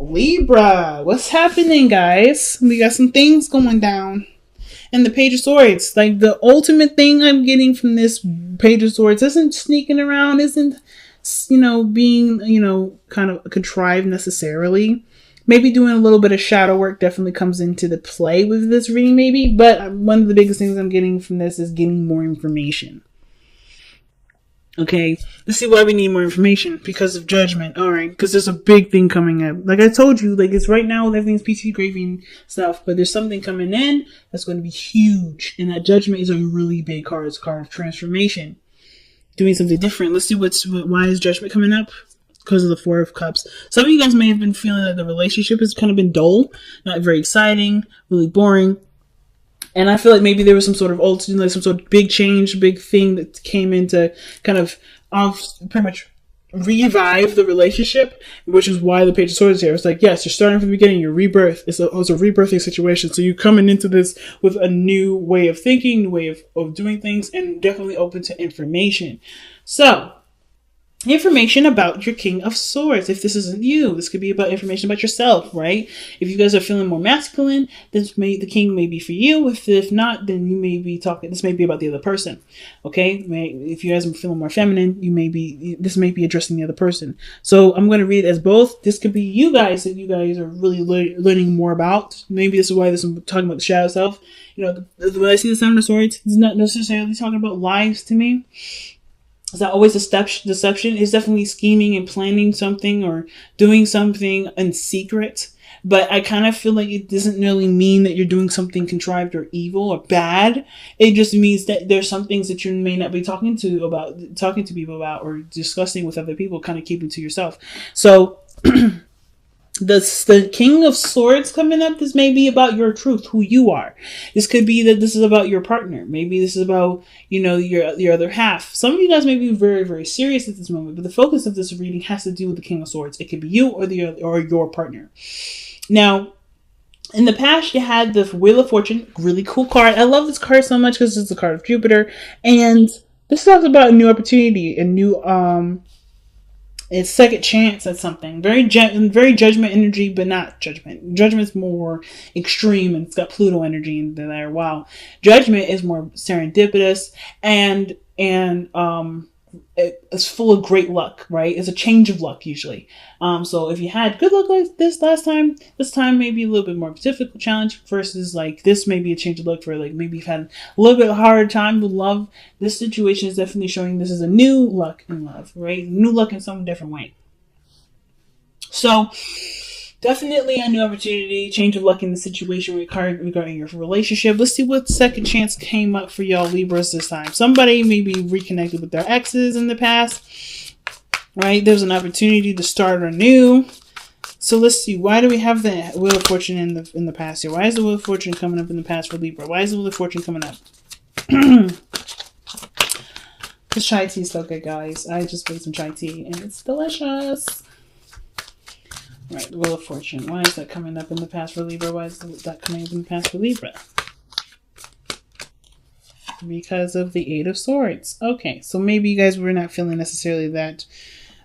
Libra, what's happening, guys? We got some things going down. And the Page of Swords, like the ultimate thing I'm getting from this Page of Swords isn't sneaking around, isn't, being, kind of contrived necessarily. Maybe doing a little bit of shadow work definitely comes into the play with this reading, maybe. But one of the biggest things I'm getting from this is getting more information. Okay, let's see why we need more information. Because of Judgment. Alright, because there's a big thing coming up. Like I told you, like it's right now with everything's PC graving stuff, but there's something coming in that's going to be huge. And that Judgment is a really big card. It's a card of transformation. Doing something different. Let's see why is Judgment coming up? Because of the Four of Cups. Some of you guys may have been feeling that the relationship has kind of been dull, not very exciting, really boring. And I feel like maybe there was some sort of some sort of big change, big thing that came in to kind of pretty much revive the relationship, which is why the Page of Swords is here. It's like, yes, you're starting from the beginning, your rebirth. It's a rebirthing situation. So you're coming into this with a new way of thinking, new way of doing things, and definitely open to information. So, information about your King of Swords. If this isn't you, this could be about information about yourself, right? If you guys are feeling more masculine, the King may be for you. If not, then you may be this may be about the other person. Okay? If you guys are feeling more feminine, this may be addressing the other person. So I'm going to read it as both. This could be you guys that you guys are really learning more about. Maybe this is why I'm talking about the shadow self. When I see the Seven of Swords, it's not necessarily talking about lies to me. Is that always a deception? It's definitely scheming and planning something or doing something in secret. But I kind of feel like it doesn't really mean that you're doing something contrived or evil or bad. It just means that there's some things that you may not be talking to people about or discussing with other people, kind of keeping to yourself. So the King of Swords coming up, this may be about your truth, who you are. This could be that this is about your partner. Maybe this is about, your other half. Some of you guys may be very, very serious at this moment, but the focus of this reading has to do with the King of Swords. It could be you or your partner. Now, in the past, you had the Wheel of Fortune, really cool card. I love this card so much because it's a card of Jupiter, and this talks about a new opportunity, a new it's second chance at something. Very Judgment energy, but not Judgment. Judgment's more extreme and it's got Pluto energy in there. Wow. Judgment is more serendipitous and it's full of great luck, right? It's a change of luck usually. So if you had good luck like this last time, this time may be a little bit more difficult challenge versus like this may be a change of luck for like maybe you've had a little bit harder time with love. This situation is definitely showing this is a new luck in love, right? New luck in some different way. So definitely a new opportunity, change of luck in the situation regarding your relationship. Let's see what second chance came up for y'all Libras this time. Somebody maybe reconnected with their exes in the past, right? There's an opportunity to start anew. So let's see. Why do we have the Wheel of Fortune in the past here? Why is the Wheel of Fortune coming up in the past for Libra? Why is the Wheel of Fortune coming up? This chai tea is so good, guys. I just made some chai tea and it's delicious. Right, the Wheel of Fortune. Why is that coming up in the past for Libra? Why is that coming up in the past for Libra? Because of the Eight of Swords. Okay, so maybe you guys were not feeling necessarily that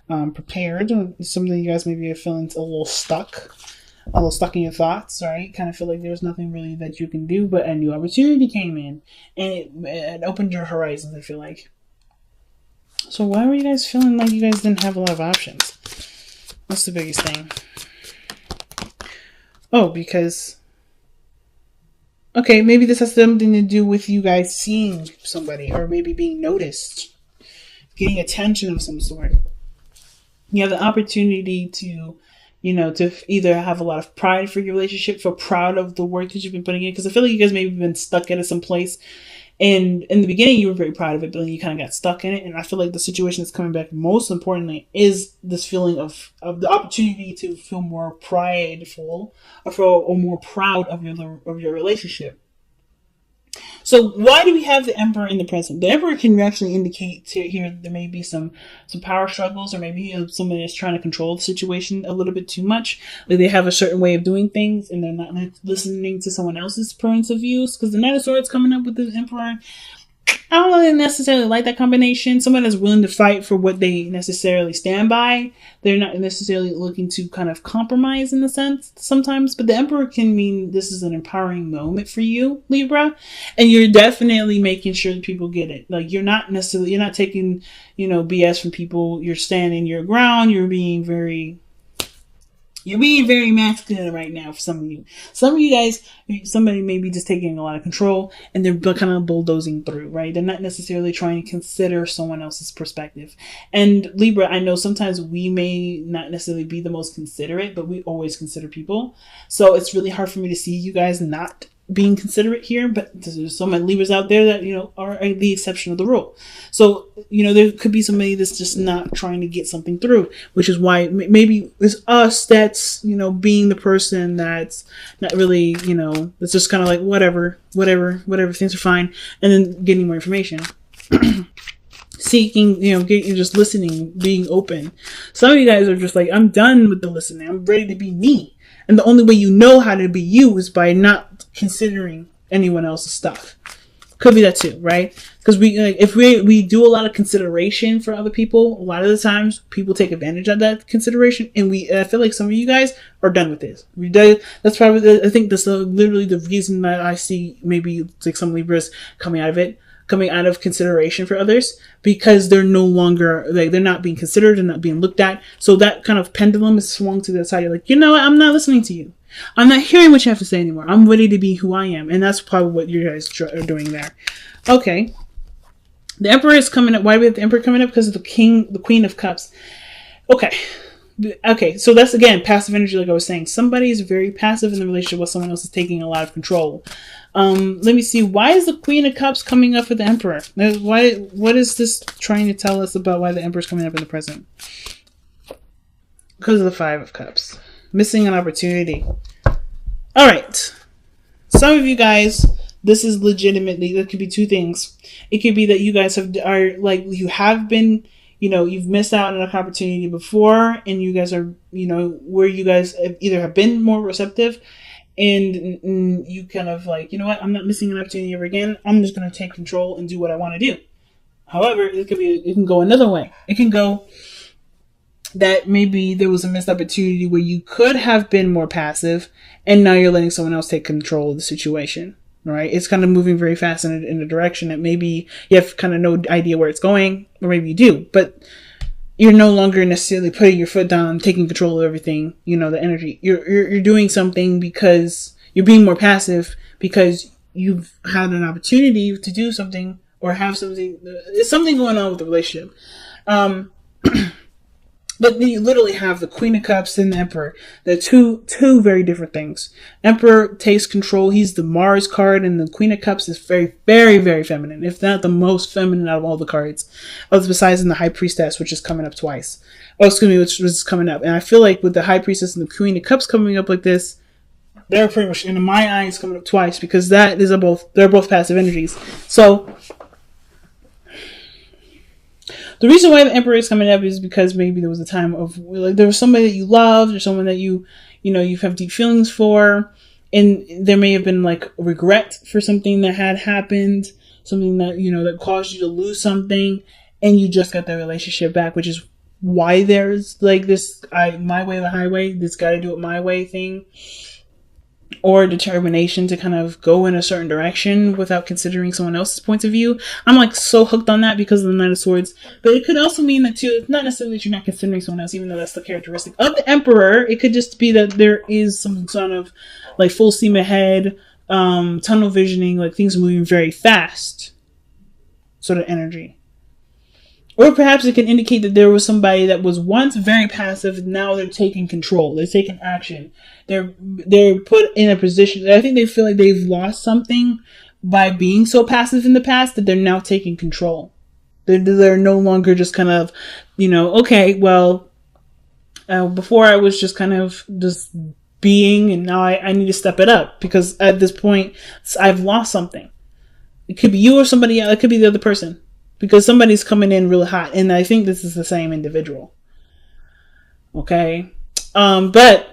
prepared. Some of you guys maybe are feeling a little stuck in your thoughts, right? Kind of feel like there's nothing really that you can do, but a new opportunity came in and it opened your horizons, I feel like. So why were you guys feeling like you guys didn't have a lot of options? What's the biggest thing? Oh, because... Okay, maybe this has something to do with you guys seeing somebody or maybe being noticed. Getting attention of some sort. You have the opportunity to, to either have a lot of pride for your relationship, feel proud of the work that you've been putting in. Because I feel like you guys maybe been stuck at some place. And in the beginning, you were very proud of it, but then you kind of got stuck in it. And I feel like the situation that's coming back most importantly is this feeling of the opportunity to feel more prideful or more proud of your relationship. So why do we have the Emperor in the present? The Emperor can actually indicate here there may be some power struggles, or maybe somebody is trying to control the situation a little bit too much. Like they have a certain way of doing things and they're not listening to someone else's points of views. Because the Knight of Swords coming up with the Emperor, I don't really necessarily like that combination. Someone that's willing to fight for what they necessarily stand by. They're not necessarily looking to kind of compromise in the sense sometimes, but the Emperor can mean this is an empowering moment for you, Libra, and you're definitely making sure that people get it. Like you're not taking, BS from people. You're standing your ground. You're being very masculine right now for some of you. Some of you guys, somebody may be just taking a lot of control and they're kind of bulldozing through, right? They're not necessarily trying to consider someone else's perspective. And Libra, I know sometimes we may not necessarily be the most considerate, but we always consider people. So it's really hard for me to see you guys not being considerate here, but there's so many Libras out there that, are the exception of the rule. So, there could be somebody that's just not trying to get something through, which is why maybe it's us that's, being the person that's not really, that's just kind of like, whatever, things are fine. And then getting more information. Seeking, just listening, being open. Some of you guys are just like, I'm done with the listening. I'm ready to be me. And the only way you know how to be you is by not considering anyone else's stuff. Could be that too, right? Because if we do a lot of consideration for other people, a lot of the times people take advantage of that consideration, and I feel like some of you guys are done with this. That's probably, I think that's literally the reason that I see maybe like some Libras coming out of consideration for others, because they're no longer, like, they're not being considered and not being looked at. So that kind of pendulum is swung to the side. You're like, what? I'm not listening to you. I'm not hearing what you have to say anymore. I'm ready to be who I am. And that's probably what you guys are doing there. Okay. The Emperor is coming up. Why do we have the Emperor coming up? Because of the Queen of Cups. Okay, so that's, again, passive energy, like I was saying. Somebody is very passive in the relationship while someone else is taking a lot of control. Let me see. Why is the Queen of Cups coming up for the Emperor? What is this trying to tell us about why the Emperor is coming up in the present? Because of the Five of Cups. Missing an opportunity. All right. Some of you guys, this is legitimately, there could be two things. It could be that you guys you've missed out on an opportunity before, and you guys are, where you guys either have been more receptive, and you kind of like, what, I'm not missing an opportunity ever again. I'm just going to take control and do what I want to do. However, it can go another way. It can go that maybe there was a missed opportunity where you could have been more passive, and now you're letting someone else take control of the situation. Right? It's kind of moving very fast in a direction that maybe you have kind of no idea where it's going, or maybe you do, but you're no longer necessarily putting your foot down, taking control of everything, the energy. You're doing something because you're being more passive because you've had an opportunity to do something or have something. There's something going on with the relationship. But then you literally have the Queen of Cups and the Emperor. They're two very different things. Emperor takes control. He's the Mars card, and the Queen of Cups is very, very, very feminine, if not the most feminine out of all the cards. Besides in the High Priestess, which is coming up twice. Which was coming up. And I feel like with the High Priestess and the Queen of Cups coming up like this, they're pretty much, in my eyes, coming up twice, because they're both passive energies. So the reason why the Emperor is coming up is because maybe there was a time of, like, there was somebody that you loved, or someone that you have deep feelings for, and there may have been like regret for something that had happened, something that, that caused you to lose something, and you just got the relationship back, which is why there's like this, my way or the highway, this gotta do it my way thing, or determination to kind of go in a certain direction without considering someone else's point of view. I'm like so hooked on that because of the Knight of Swords. But it could also mean that too, it's not necessarily that you're not considering someone else, even though that's the characteristic of the Emperor. It could just be that there is some sort of like full steam ahead, tunnel visioning, like things moving very fast sort of energy. Or perhaps it can indicate that there was somebody that was once very passive, now they're taking control. They're taking action. They're put in a position. I think they feel like they've lost something by being so passive in the past that they're now taking control. They're no longer just kind of, okay, well, before I was just kind of just being, and now I need to step it up, because at this point I've lost something. It could be you or somebody else. It could be the other person. Because somebody's coming in really hot. And I think this is the same individual. Okay? But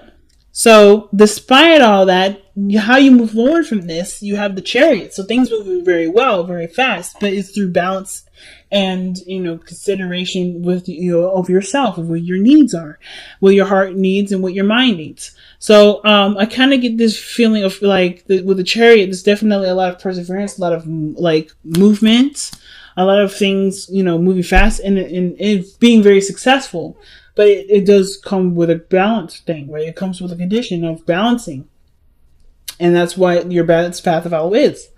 So, despite all that, how you move forward from this, you have the Chariot. So things move very well, very fast, but it's through balance and, consideration with, of yourself, of what your needs are, what your heart needs and what your mind needs. So, I kind of get this feeling of like, with the Chariot, there's definitely a lot of perseverance, a lot of like movement, a lot of things, moving fast and being very successful. But it does come with a balance thing, right? It comes with a condition of balancing. And that's what your balanced path of all is.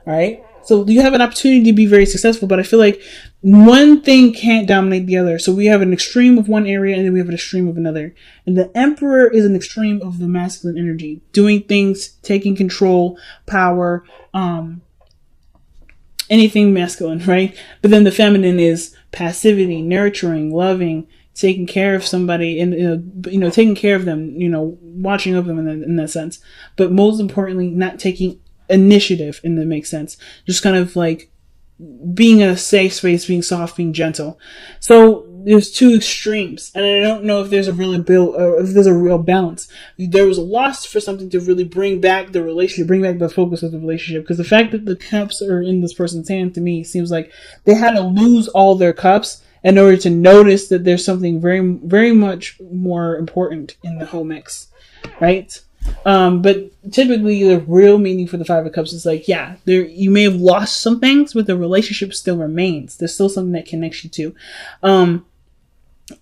Right? So you have an opportunity to be very successful, but I feel like one thing can't dominate the other. So we have an extreme of one area and then we have an extreme of another. And the Emperor is an extreme of the masculine energy. Doing things, taking control, power, anything masculine, right? But then the feminine is passivity, nurturing, loving, taking care of somebody and, taking care of them, watching over them in that sense. But most importantly, not taking initiative, and that makes sense. Just kind of like being in a safe space, being soft, being gentle. So there's two extremes, and I don't know if there's a real balance. There was a loss for something to really bring back the relationship, bring back the focus of the relationship. Because the fact that the cups are in this person's hand, to me, seems like they had to lose all their cups in order to notice that there's something very, very much more important in the whole mix, right? But typically the real meaning for the Five of Cups is like, yeah, you may have lost some things, but the relationship still remains. There's still something that connects you to.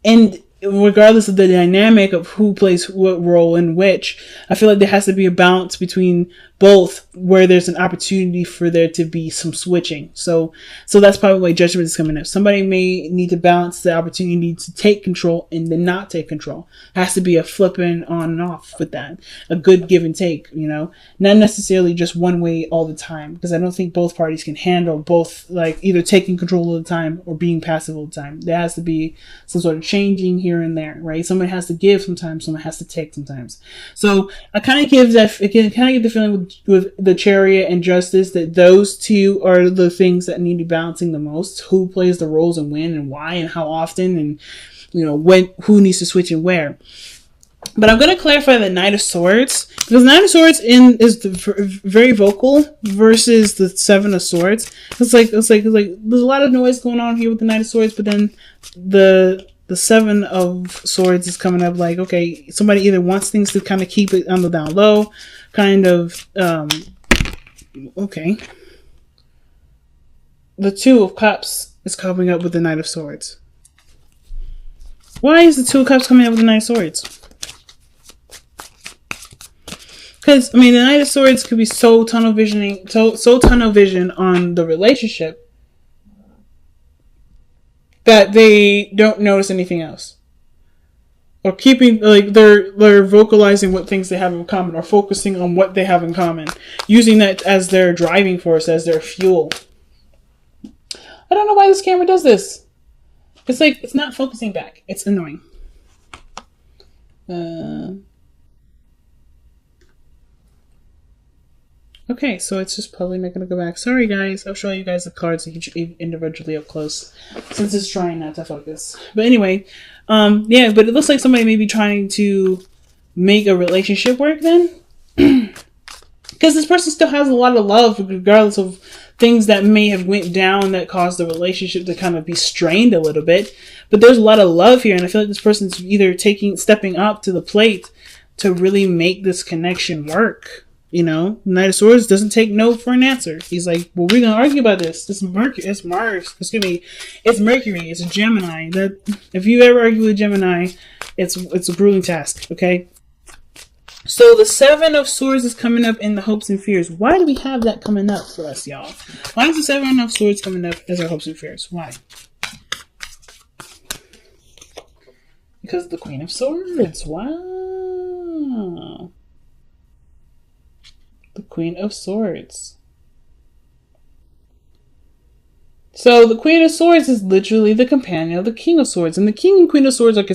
And regardless of the dynamic of who plays what role in which, I feel like there has to be a balance between both, where there's an opportunity for there to be some switching. So that's probably why Judgment is coming up. Somebody may need to balance the opportunity to take control and then not take control. It has to be a flipping on and off with that. A good give and take, not necessarily just one way all the time, because I don't think both parties can handle both, like either taking control all the time or being passive all the time. There has to be some sort of changing here and there, right? Someone has to give sometimes, someone has to take sometimes. So I kind of get the feeling with the Chariot and Justice that those two are the things that need to be balancing the most. Who plays the roles and when and why and how often, and who needs to switch and where. But I'm going to clarify the Knight of Swords, because Knight of Swords is very vocal versus the Seven of Swords. It's like there's a lot of noise going on here with the Knight of Swords, but then the Seven of Swords is coming up like, okay, somebody either wants things to kind of keep it on the down low, kind of, okay. The Two of Cups is coming up with the Knight of Swords. Why is the Two of Cups coming up with the Knight of Swords? Because, the Knight of Swords could be so tunnel vision on the relationship that they don't notice anything else. Or keeping, like, they're vocalizing what things they have in common, or focusing on what they have in common, using that as their driving force, as their fuel. I don't know why this camera does this. It's like, it's not focusing back. It's annoying. Okay, so it's just probably not going to go back. Sorry, guys. I'll show you guys the cards individually up close, since it's trying not to focus. But anyway, yeah, but it looks like somebody may be trying to make a relationship work then. Because this person still has a lot of love, regardless of things that may have went down that caused the relationship to kind of be strained a little bit. But there's a lot of love here, and I feel like this person's either stepping up to the plate to really make this connection work. Knight of Swords doesn't take no for an answer. He's like, well, we're going to argue about this. It's Mercury. It's Mars. Excuse me. It's Mercury. It's a Gemini. That, if you ever argue with Gemini, it's a grueling task, okay? So the Seven of Swords is coming up in the hopes and fears. Why do we have that coming up for us, y'all? Why is the Seven of Swords coming up as our hopes and fears? Why? Because the Queen of Swords. Wow. The Queen of Swords. So the Queen of Swords is literally the companion of the King of Swords. And the King and Queen of Swords are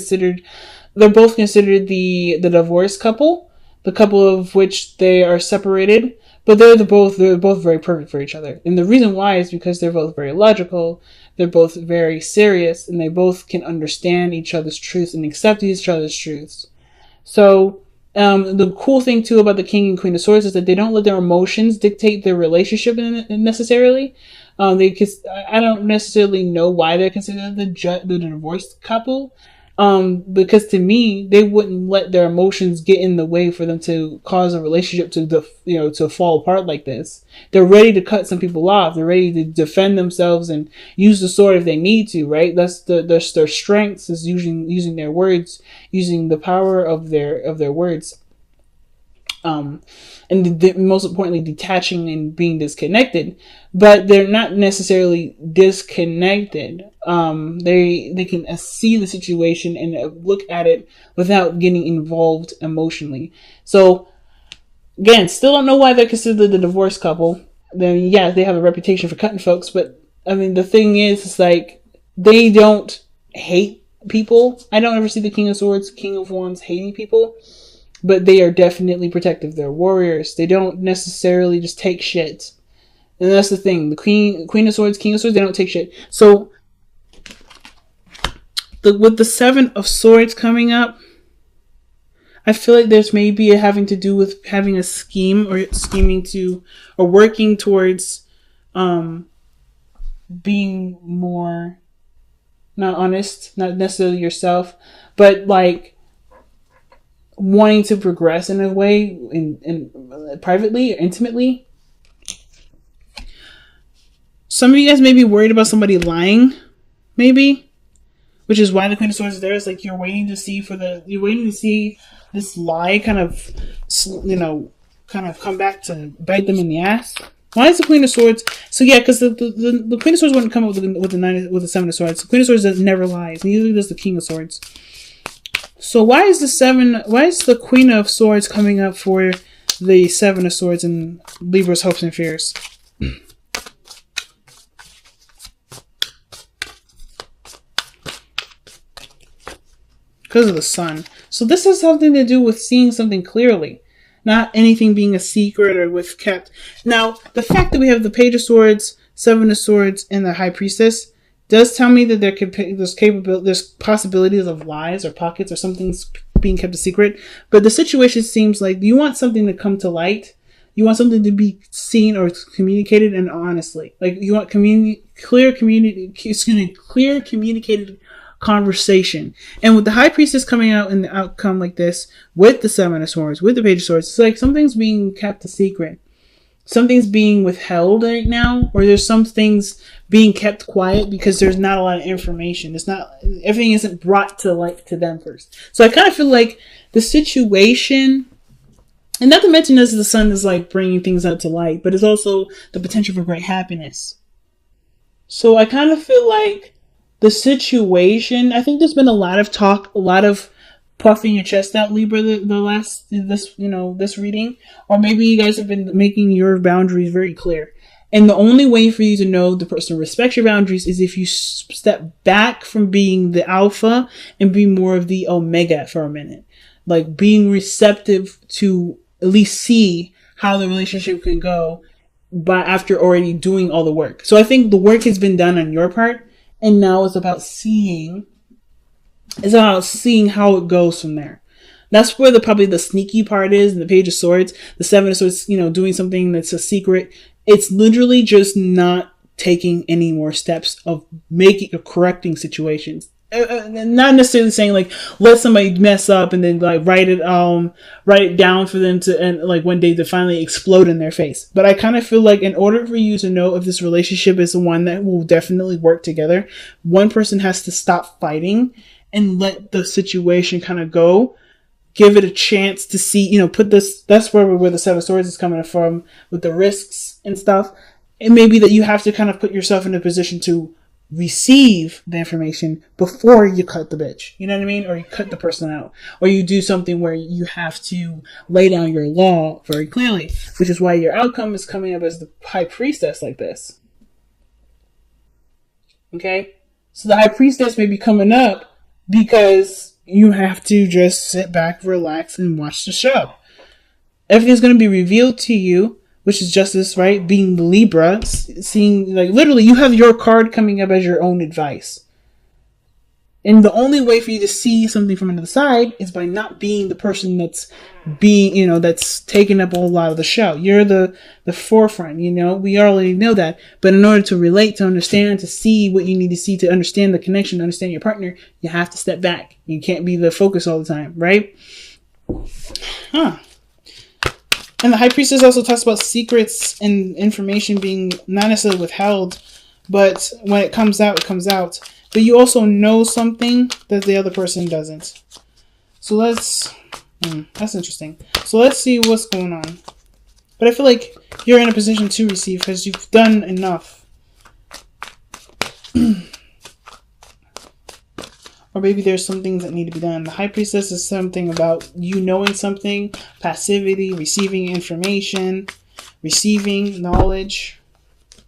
they're both considered the divorced couple. The couple of which they are separated. But they're both very perfect for each other. And the reason why is because they're both very logical. They're both very serious. And they both can understand each other's truths and accept each other's truths. So The cool thing too about the King and Queen of Swords is that they don't let their emotions dictate their relationship necessarily. I don't necessarily know why they're considered the divorced couple. Because to me, they wouldn't let their emotions get in the way for them to cause a relationship to fall apart like this. They're ready to cut some people off. They're ready to defend themselves and use the sword if they need to, right? That's their strengths is using their words, using the power of their words. And most importantly, detaching and being disconnected, but they're not necessarily disconnected. They can see the situation and look at it without getting involved emotionally. So again, still don't know why they're considered the divorced couple. Then yeah, they have a reputation for cutting folks, but I mean the thing is like they don't hate people. I don't ever see the King of Swords, King of Wands hating people. But they are definitely protective. They're warriors. They don't necessarily just take shit. And that's the thing. The Queen of Swords, King of Swords, they don't take shit. So, with the Seven of Swords coming up, I feel like there's maybe having to do with having a scheme or scheming to, or working towards being more, not honest, not necessarily yourself, but like, wanting to progress in a way in privately or intimately. Some of you guys may be worried about somebody lying, maybe, which is why the Queen of Swords is there. It's like you're waiting to see this lie kind of come back to bite them in the ass. Why is the Queen of Swords? So yeah, because the Queen of Swords wouldn't come up with the Seven of Swords. The Queen of Swords never lies. Neither does the King of Swords. So why is the Queen of Swords coming up for the Seven of Swords in Libra's hopes and fears? Because of the sun. So this has something to do with seeing something clearly. Not anything being a secret or with kept. Now, the fact that we have the Page of Swords, Seven of Swords, and the High Priestess does tell me that there's possibilities of lies or pockets or something's being kept a secret. But the situation seems like you want something to come to light. You want something to be seen or communicated and honestly. Like you want clear communicated conversation. And with the High Priestess coming out in the outcome like this, with the Seven of Swords, with the Page of Swords, it's like something's being kept a secret. Something's being withheld right now, or there's some things being kept quiet because there's not a lot of information. Everything isn't brought to light to them first. So I kind of feel like the situation, and not to mention this, the sun is like bringing things out to light, but it's also the potential for great happiness. So I kind of feel like the situation, I think there's been a lot of talk, a lot of puffing your chest out, Libra, this reading, or maybe you guys have been making your boundaries very clear. And the only way for you to know the person respects your boundaries is if you step back from being the alpha and be more of the omega for a minute, like being receptive to at least see how the relationship can go, but after already doing all the work. So I think the work has been done on your part, and now it's about seeing how it goes from there. That's where probably the sneaky part is in the Page of Swords. The Seven of Swords, doing something that's a secret. It's literally just not taking any more steps of correcting situations. Not necessarily saying like let somebody mess up and then like write it down for them to, and like one day to finally explode in their face. But I kind of feel like in order for you to know if this relationship is the one that will definitely work together, one person has to stop fighting and let the situation kind of go. Give it a chance to see, that's where the Seven of Swords is coming from with the risks and stuff. It may be that you have to kind of put yourself in a position to receive the information before you cut the bitch. You know what I mean? Or you cut the person out. Or you do something where you have to lay down your law very clearly, which is why your outcome is coming up as the High Priestess like this. Okay? So the High Priestess may be coming up because you have to just sit back, relax, and watch the show. Everything's going to be revealed to you, which is justice, right? Being Libra, seeing, like, literally, you have your card coming up as your own advice. And the only way for you to see something from another side is by not being the person that's that's taking up a whole lot of the show. You're the forefront, we already know that. But in order to relate, to understand, to see what you need to see, to understand the connection, to understand your partner, you have to step back. You can't be the focus all the time, right? Huh. And the High Priestess also talks about secrets and information being not necessarily withheld, but when it comes out, it comes out. But you also know something that the other person doesn't. So that's interesting. So let's see what's going on. But I feel like you're in a position to receive because you've done enough. Or maybe there's some things that need to be done. The High Priestess is something about you knowing something, passivity, receiving information, receiving knowledge,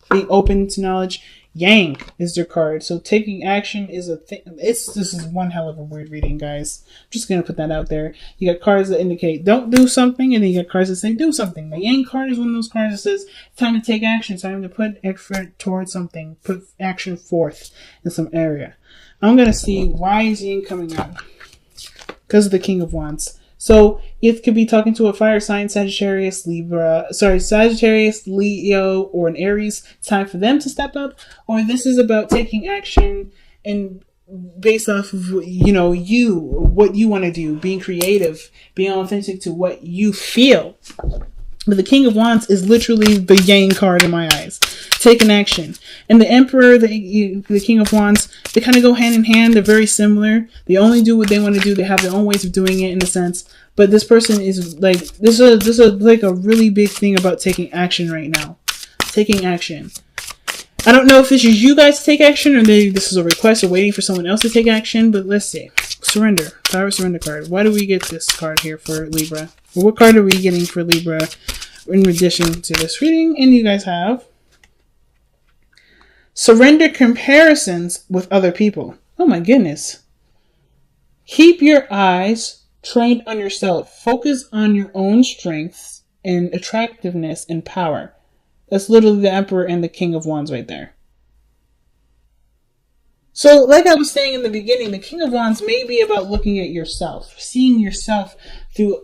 being open to knowledge. Yang is their card. So taking action is a thing. This is one hell of a weird reading, guys. I'm just going to put that out there. You got cards that indicate don't do something, and then you got cards that say do something. The Yang card is one of those cards that says it's time to take action. It's time to put effort towards something. Put action forth in some area. I'm going to see why is Yang coming out. Because of the King of Wands. So it could be talking to a fire sign, Sagittarius, Leo, or an Aries. It's time for them to step up. Or this is about taking action and based off of, what you want to do, being creative, being authentic to what you feel. But the King of Wands is literally the Yang card in my eyes. Taking action. And the Emperor, the King of Wands, they kind of go hand in hand. They're very similar. They only do what they want to do. They have their own ways of doing it in a sense. But this person is like, this is like a really big thing about taking action right now. Taking action. I don't know if this is you guys to take action or this is a request or waiting for someone else to take action. But let's see. Surrender. Power of Surrender card. Why do we get this card here for Libra? Well, what card are we getting for Libra in addition to this reading? And you guys have surrender comparisons with other people. Oh my goodness. Keep your eyes trained on yourself. Focus on your own strengths and attractiveness and power. That's literally the Emperor and the King of Wands right there. So, like I was saying in the beginning, the King of Wands may be about looking at yourself, seeing yourself through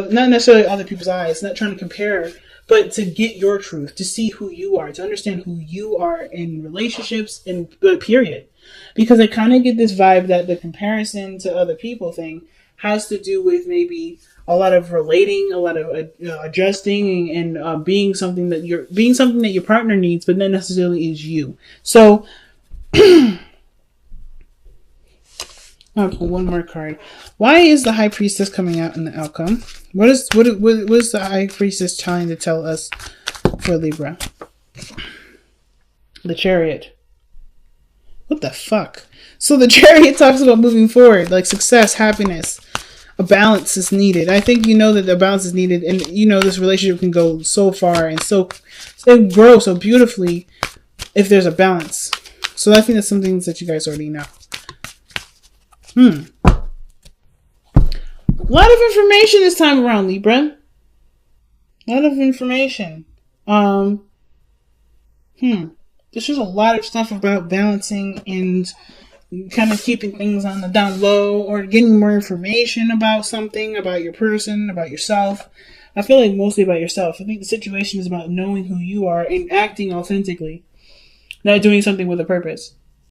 not necessarily other people's eyes, not trying to compare, but to get your truth, to see who you are, to understand who you are in relationships, and period. Because I kind of get this vibe that the comparison to other people thing has to do with maybe a lot of relating, a lot of adjusting, and being something that your partner needs, but not necessarily is you. So. I'll pull one more card. Why is the High Priestess coming out in the outcome? What is the High Priestess trying to tell us for Libra? The Chariot. What the fuck? So the Chariot talks about moving forward, like success, happiness. A balance is needed. I think you know that the balance is needed, and this relationship can go so far and grow so beautifully if there's a balance. So I think that's some things that you guys already know. A lot of information this time around, Libra. A lot of information. There's just a lot of stuff about balancing and kind of keeping things on the down low or getting more information about something, about your person, about yourself. I feel like mostly about yourself. I think the situation is about knowing who you are and acting authentically, not doing something with a purpose.